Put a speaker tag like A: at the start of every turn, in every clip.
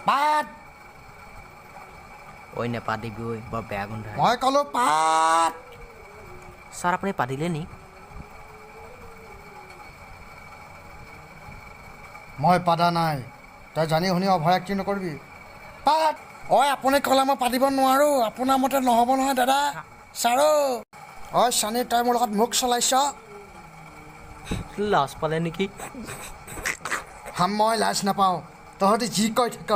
A: পাত
B: ঐ নেপাতিবি ঐ বৰ বেয়া গোন্ধায়
A: মই ক'লো পাত
B: ছাৰ আপুনি পাতিলে নি
A: মই পাতা নাই তই জানি শুনি অভয়াক্তি নকৰিবি পাত ঐ আপুনি ক'লে মই পাতিব নোৱাৰোঁ আপোনাৰ মতে নহ'ব নহয় দাদা ছাৰো ঐ চানী তই মোৰ লগত মুখ চলাইছ
B: লাজ পালে নেকি
A: মই লাজ নাপাওঁ তহঁতি যি কৈ থাক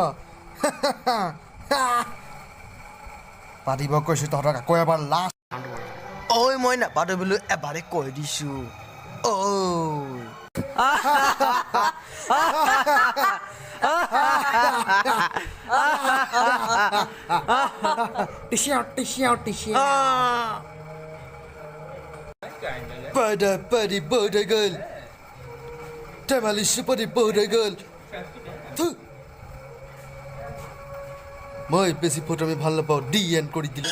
A: পাতিব কৈছোঁ তহঁতক আকৌ এবাৰ লাজ
C: ঐ মই নাপাতো বোলো এবাৰে কৈ দিছোঁ ঐ Pada padi bodagal. Temali supadi bodagal. Tu. মই বেশি ফটো আমি ভালো পাও ডিএন করে দিল